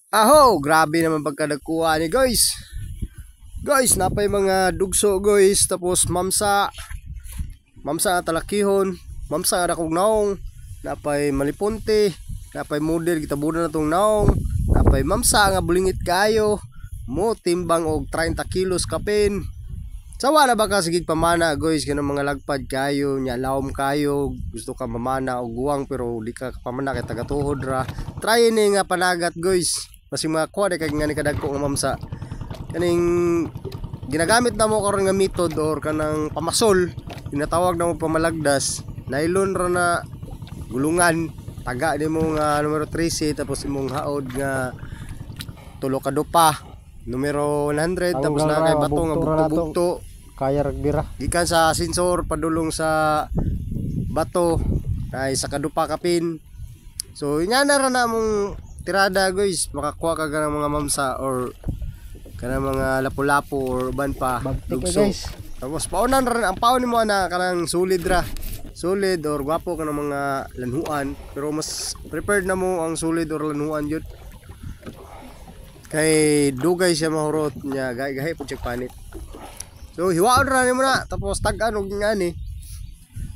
Aho, grabe naman pagkadagkuha ni guys. Guys, napay mga dugso guys, tapos mamsa nga talakihon, mamsa nga dakog naong, napay malipunte, napay model gitabunan na tong naong, napay mamsa nga bulingit kayo, mo timbang og 30 kilos kapin. Sawa na ba ka sigig pamana guys, kanang mga lagpad kayo, nya lawom kayo, gusto ka mamana og guwang pero di ka pamana kay tagatuhod ra. Try ni nga panagat guys. Kasi mga kuha kay nga ni kadagko nga mamsa. Kaning ginagamit na mo karon nga method or kanang pamasol, tinatawag na mo pamalagdas, nylon ra na gulungan, taga di mo nga numero 13 tapos imong haod nga tulo ka dupa, numero 100 tapos na kay bato nga bugto-bugto. Kaya ragbira. Gikan sa sensor padulong sa bato ay sa kadupa kapin. So inya na ra na mong tirada guys, makakuha ka ng mga mamsa or kanang mga lapu-lapu or uban pa lugso. Tapos paunan rin ang paon mo na kanang solid ra. Solid or gwapo ka ng mga lanhuan, pero mas prepared na mo ang solid or lanhuan yun. Kay dugay siya mahurot niya, gahi po check panit. So hiwaon ra nimo na tapos tag-an og ngani.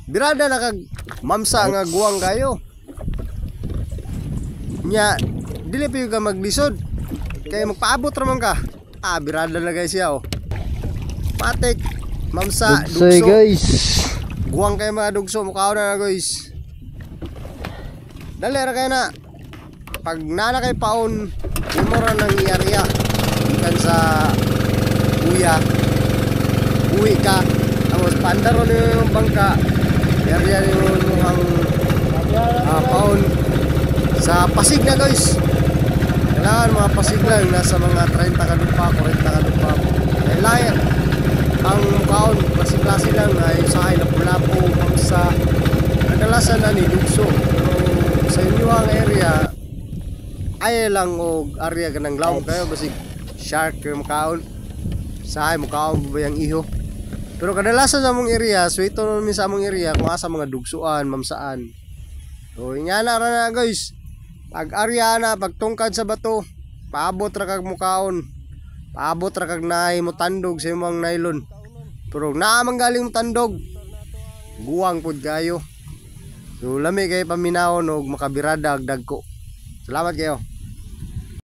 Birada na kag mamsa nga guwang kayo. Nya dili pa ka maglisod kay magpaabot ra man ka. Birada na guys siya oh. Patik, mamsa, dugso guys. Guwang kayo mga dugso, mukha na guys. Dali ra kayo na. Pag nana kay paon, imo ra nang iyariya. Ikan sa kuya. Uwi ka. Tapos pandaro niyo yung bangka. Iyariya niyo ang paon. Sa Pasig na guys. Kailangan mga Pasig lang, nasa mga 30 kadupa, 40 kadupa. Kailangan ang kaon, klase-klase lang ay usahay na pulapo, mamsa. Kadalasan na ni dugso. Pero sa inyo ang area, ay lang o area ka ng lawom kayo, basig shark yung kaon. Usahay mo kaon ba yung iho. Pero kadalasan sa mong area, so ito naman sa mong area, kung asa mga dugsuan, mamsaan. So inyana na guys. Pag area na, pagtungkad sa bato, paabot ra kag mukaon, paabot ra kag naay mo tandog sa imong nylon. Pero naamang galing mo tandog, guwang pud kayo. So lami kay paminawon og makabirada og dagko. Salamat kayo.